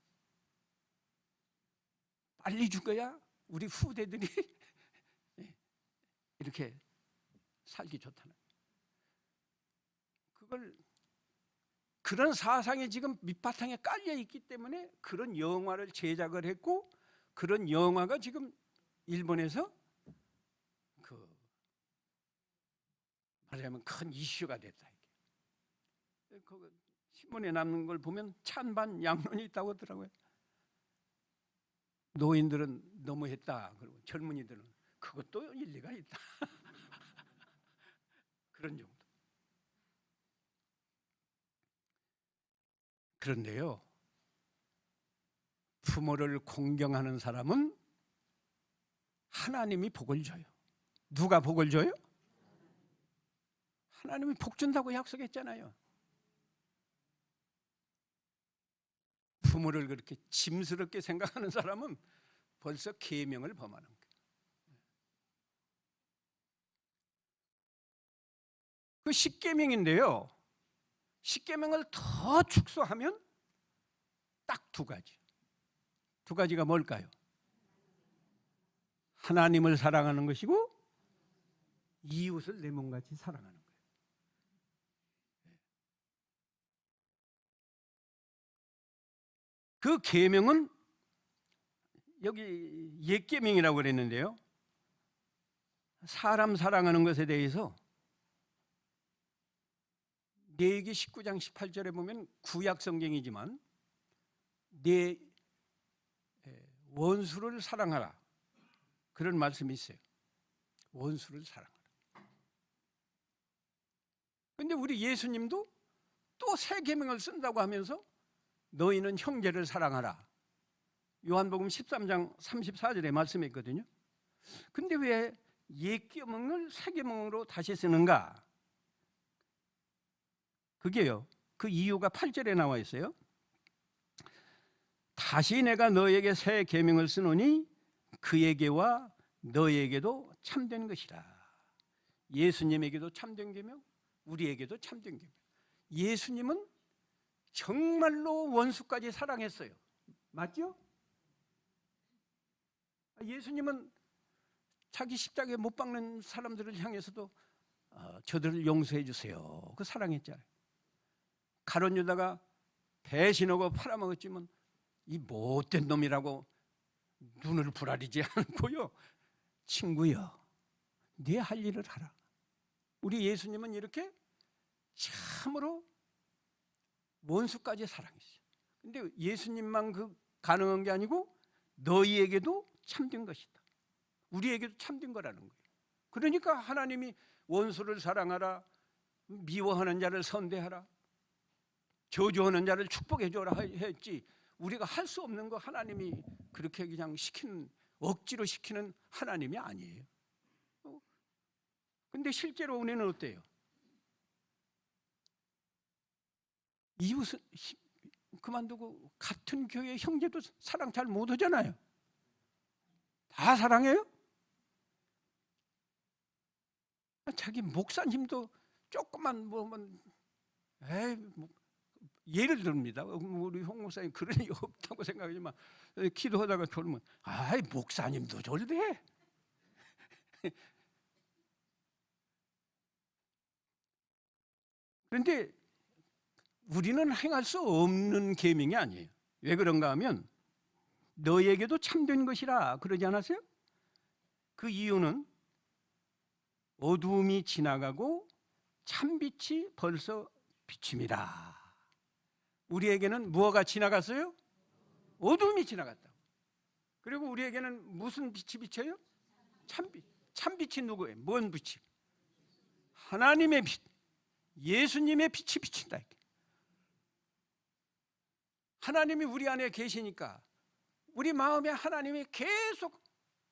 빨리 죽어야 우리 후대들이 이렇게 살기 좋다는, 그걸, 그런 사상이 지금 밑바탕에 깔려 있기 때문에 그런 영화를 제작을 했고, 그런 영화가 지금 일본에서 그 말하자면 큰 이슈가 됐다. 그 신문에 남는 걸 보면 찬반 양론이 있다고 하더라고요. 노인들은 너무했다. 그리고 젊은이들은 그것도 일리가 있다. 그런 정도. 그런데요, 부모를 공경하는 사람은 하나님이 복을 줘요. 누가 복을 줘요? 하나님이 복 준다고 약속했잖아요. 부모를 그렇게 짐스럽게 생각하는 사람은 벌써 계명을 범하는 거예요. 그 십계명인데요, 십계명을 더 축소하면 딱 두 가지. 두 가지가 뭘까요? 하나님을 사랑하는 것이고 이웃을 내 몸같이 사랑하는 거예요. 그 계명은 여기 옛 계명이라고 그랬는데요, 사람 사랑하는 것에 대해서 레위기 19장 18절에 보면 구약 성경이지만 내 원수를 사랑하라, 그런 말씀이 있어요. 원수를 사랑하라. 그런데 우리 예수님도 또 새 계명을 쓴다고 하면서 너희는 형제를 사랑하라, 요한복음 13장 34절에 말씀이 있거든요. 근데 왜 옛 계명을 새 계명으로 다시 쓰는가? 그게요, 그 이유가 8절에 나와 있어요. 다시 내가 너에게 새 계명을 쓰노니 그에게와 너에게도 참된 것이라. 예수님에게도 참된 계명, 우리에게도 참된 계명. 예수님은 정말로 원수까지 사랑했어요. 맞죠? 예수님은 자기 십자가에 못 박는 사람들을 향해서도 저들을 용서해 주세요, 그 사랑했잖아요. 가룟 유다가 배신하고 팔아먹었지만 이 못된 놈이라고 눈을 부라리지 않고요, 친구여, 네 할 일을 하라. 우리 예수님은 이렇게 참으로 원수까지 사랑했어요. 근데 예수님만 그 가능한 게 아니고 너희에게도 참된 것이다. 우리에게도 참된 거라는 거예요. 그러니까 하나님이 원수를 사랑하라, 미워하는 자를 선대하라, 저주하는 자를 축복해 줘라 했지, 우리가 할 수 없는 거 하나님이 그렇게 그냥 시키는, 억지로 시키는 하나님이 아니에요. 근데 실제로 우리는 어때요? 이웃은 그만두고 같은 교회 형제도 사랑 잘 못하잖아요. 다 사랑해요? 자기 목사님도 조금만 예를 듭니다. 우리 홍 목사님 그런 일 없다고 생각하지만 기도하다가 졸면 목사님도 졸대. 그런데 우리는 행할 수 없는 계명이 아니에요. 왜 그런가 하면 너에게도 참된 것이라 그러지 않았어요? 그 이유는 어두움이 지나가고 참빛이 벌써 비침이라. 우리에게는 무엇가 지나갔어요? 어두움이 지나갔다. 그리고 우리에게는 무슨 빛이 비쳐요? 참빛. 참빛이 누구예요? 뭔 빛이? 하나님의 빛, 예수님의 빛이 비친다. 하나님이 우리 안에 계시니까 우리 마음에 하나님이 계속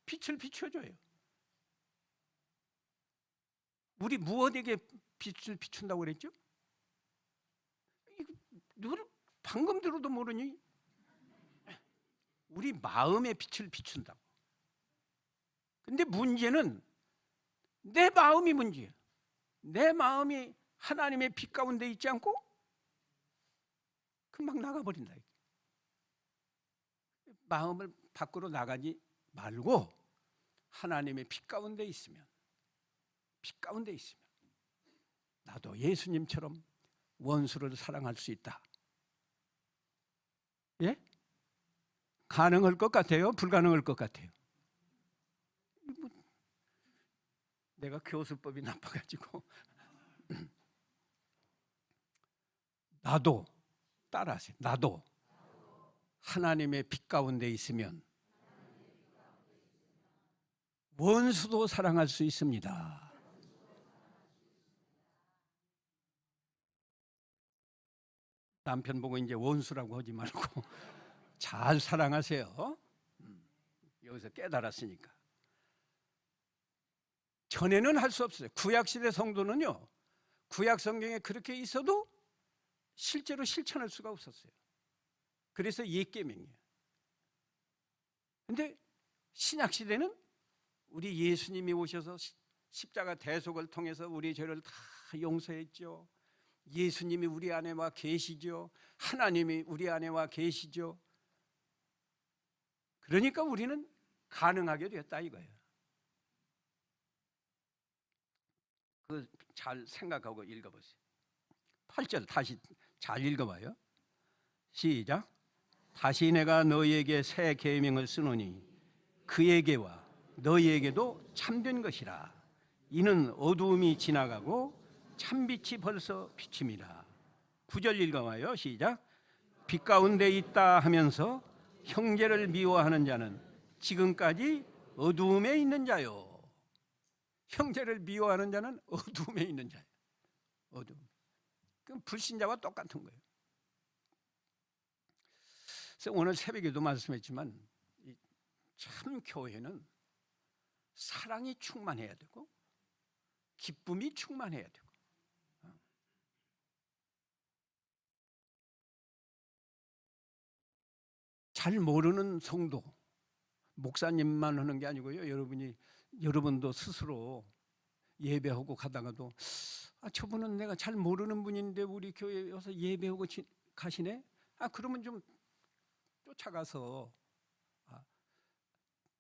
빛을 비춰줘요. 우리 무엇에게 빛을 비춘다고 그랬죠? 방금 들어도 모르니? 우리 마음에 빛을 비춘다고. 근데 문제는 내 마음이 문제예요. 내 마음이 하나님의 빛 가운데 있지 않고 금방 나가버린다. 마음을 밖으로 나가지 말고 하나님의 빛 가운데 있으면, 빛 가운데 있으면 나도 예수님처럼 원수를 사랑할 수 있다. 예? 가능할 것 같아요? 불가능할 것 같아요? 내가 교수법이 나빠가지고 나도 따라하세요. 나도 하나님의 빛 가운데 있으면 원수도 사랑할 수 있습니다. 남편 보고 이제 원수라고 하지 말고 잘 사랑하세요. 여기서 깨달았으니까. 전에는 할 수 없어요. 구약시대 성도는요, 구약 성경에 그렇게 있어도 실제로 실천할 수가 없었어요. 그래서 옛 계명이에요. 근데 신약 시대는 우리 예수님이 오셔서 십자가 대속을 통해서 우리 죄를 다 용서했죠. 예수님이 우리 안에 와 계시죠. 하나님이 우리 안에 와 계시죠. 그러니까 우리는 가능하게 됐다 이거예요. 그 잘 생각하고 읽어보세요. 8절 다시 잘 읽어봐요. 시작. 다시 내가 너희에게 새 계명을 쓰노니 그에게와 너희에게도 참된 것이라. 이는 어두움이 지나가고 참빛이 벌써 비침이라. 9절 읽어봐요. 시작. 빛 가운데 있다 하면서 형제를 미워하는 자는 지금까지 어두움에 있는 자요. 형제를 미워하는 자는 어두움에 있는 자예요. 어두움. 그럼 불신자와 똑같은 거예요. 그래서 오늘 새벽에도 말씀했지만 참 교회는 사랑이 충만해야 되고 기쁨이 충만해야 되고 잘 모르는 성도, 목사님만 하는 게 아니고요. 여러분도 스스로 예배하고 가다가도 저분은 내가 잘 모르는 분인데 우리 교회에 와서 예배하고 가시네? 그러면 좀 쫓아가서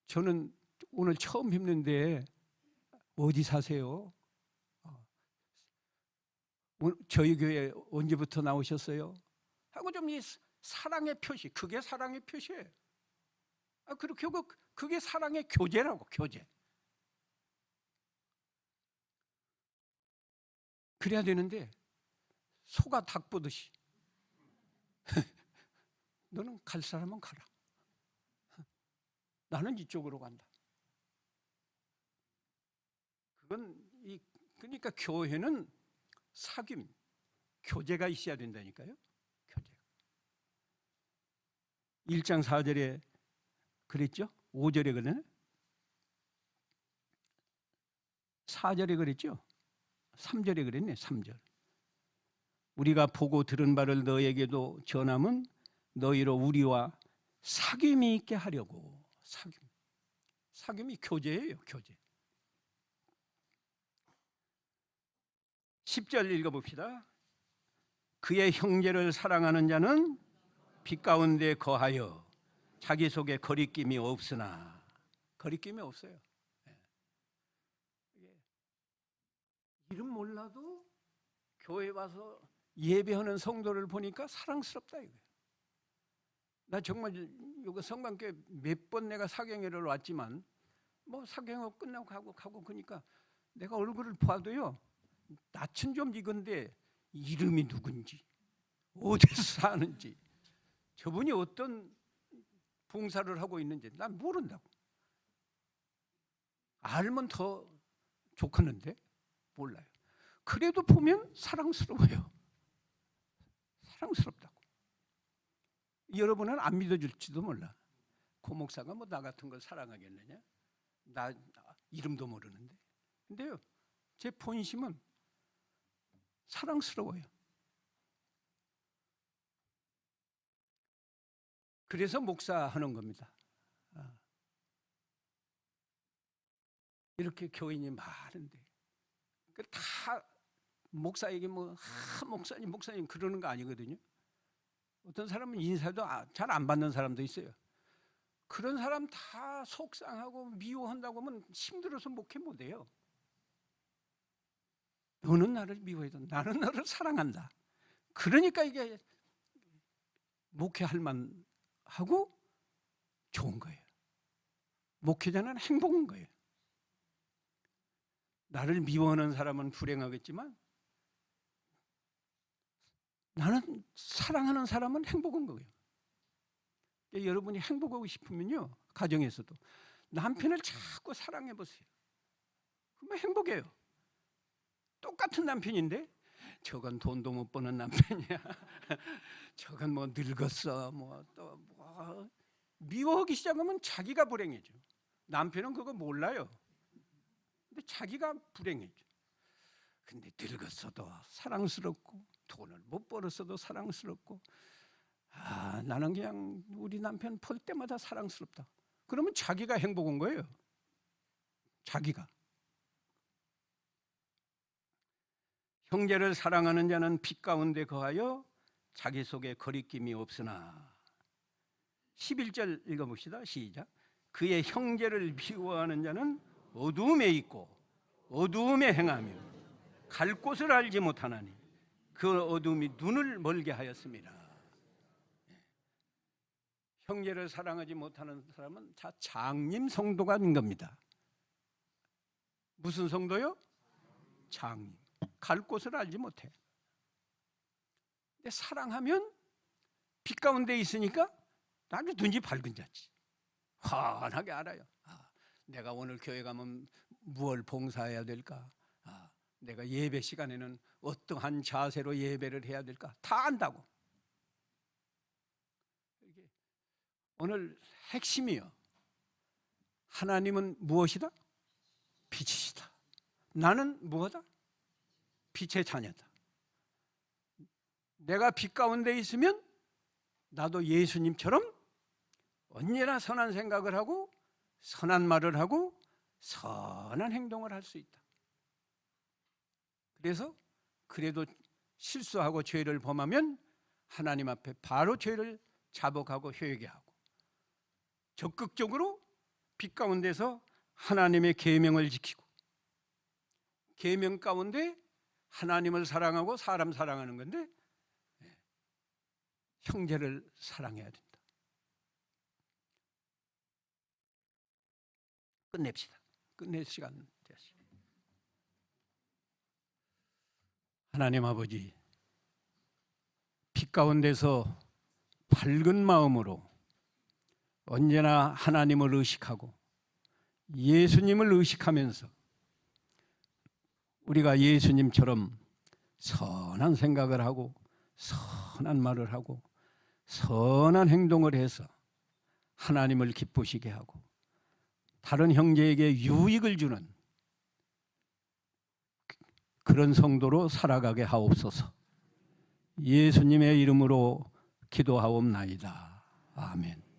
저는 오늘 처음 뵙는데 어디 사세요? 저희 교회 언제부터 나오셨어요? 하고 좀 이 사랑의 표시, 그게 사랑의 표시예요. 그렇게 하고 그게 사랑의 교제라고, 교제. 그래야 되는데 소가 닭 보듯이 너는 갈 사람은 가라. 나는 이쪽으로 간다. 그러니까 교회는 사귐, 교제가 있어야 된다니까요. 교제. 1장 4절에 그랬죠? 5절에 그러네? 4절에 그랬죠? 3절에 그랬네. 3절. 우리가 보고 들은 바를 너에게도 전함은 너희로 우리와 사귐이 있게 하려고. 사귐이 교제예요, 교제. 10절 읽어봅시다. 그의 형제를 사랑하는 자는 빛 가운데 거하여 자기 속에 거리낌이 없으나. 거리낌이 없어요. 이름 몰라도 교회 와서 예배하는 성도를 보니까 사랑스럽다 이거예요. 나 정말 이거 성관교회 몇 번 내가 사경회를 왔지만 뭐 사경회 끝나고 가고 그러니까 내가 얼굴을 봐도요, 낯은 좀 익은데 이름이 누군지, 어디서 사는지, 저분이 어떤 봉사를 하고 있는지 난 모른다고. 알면 더 좋겠는데 몰라요. 그래도 보면 사랑스러워요. 사랑스럽다고. 여러분은 안 믿어줄지도 몰라. 고 목사가 뭐 나 같은 걸 사랑하겠느냐? 나 이름도 모르는데. 근데요, 제 본심은 사랑스러워요. 그래서 목사하는 겁니다. 이렇게 교인이 많은데 다 목사에게 뭐 목사님 그러는 거 아니거든요. 어떤 사람은 인사도 잘 안 받는 사람도 있어요. 그런 사람 다 속상하고 미워한다고 하면 힘들어서 목회 못해요. 너는 나를 미워해도 나는 너를 사랑한다. 그러니까 이게 목회할 만하고 좋은 거예요. 목회자는 행복한 거예요. 나를 미워하는 사람은 불행하겠지만 나는 사랑하는 사람은 행복한 거예요. 여러분이 행복하고 싶으면요, 가정에서도 남편을 자꾸 사랑해 보세요. 그러면 행복해요. 똑같은 남편인데 저건 돈도 못 버는 남편이야. 저건 뭐 늙었어. 뭐 또 뭐 미워하기 시작하면 자기가 불행해져. 남편은 그거 몰라요. 근데 자기가 불행해져. 근데 늙었어도 사랑스럽고 돈을 못 벌었어도 사랑스럽고, 나는 그냥 우리 남편 볼 때마다 사랑스럽다. 그러면 자기가 행복한 거예요. 자기가. 형제를 사랑하는 자는 빛 가운데 거하여 자기 속에 거리낌이 없으나. 11절 읽어봅시다. 시작. 그의 형제를 미워하는 자는 어두움에 있고 어두움에 행하며 갈 곳을 알지 못하나니 그 어둠이 눈을 멀게 하였습니다. 형제를 사랑하지 못하는 사람은 다 장님 성도가 된 겁니다. 무슨 성도요? 장님. 갈 곳을 알지 못해. 근데 사랑하면 빛 가운데 있으니까 아주 눈이 밝은 자지. 환하게 알아요. 내가 오늘 교회 가면 무엇을 봉사해야 될까? 내가 예배 시간에는 어떠한 자세로 예배를 해야 될까? 다 안다고. 오늘 핵심이요. 하나님은 무엇이다? 빛이시다. 나는 무엇이다? 빛의 자녀다. 내가 빛 가운데 있으면 나도 예수님처럼 언제나 선한 생각을 하고 선한 말을 하고 선한 행동을 할 수 있다. 그래서 그래도 실수하고 죄를 범하면 하나님 앞에 바로 죄를 자복하고 회개하고 적극적으로 빛 가운데서 하나님의 계명을 지키고, 계명 가운데 하나님을 사랑하고 사람 사랑하는 건데 형제를 사랑해야 된다. 끝냅시다. 끝낼 시간 됐습니다. 하나님 아버지, 빛 가운데서 밝은 마음으로 언제나 하나님을 의식하고 예수님을 의식하면서 우리가 예수님처럼 선한 생각을 하고 선한 말을 하고 선한 행동을 해서 하나님을 기쁘시게 하고 다른 형제에게 유익을 주는 그런 성도로 살아가게 하옵소서. 예수님의 이름으로 기도하옵나이다. 아멘.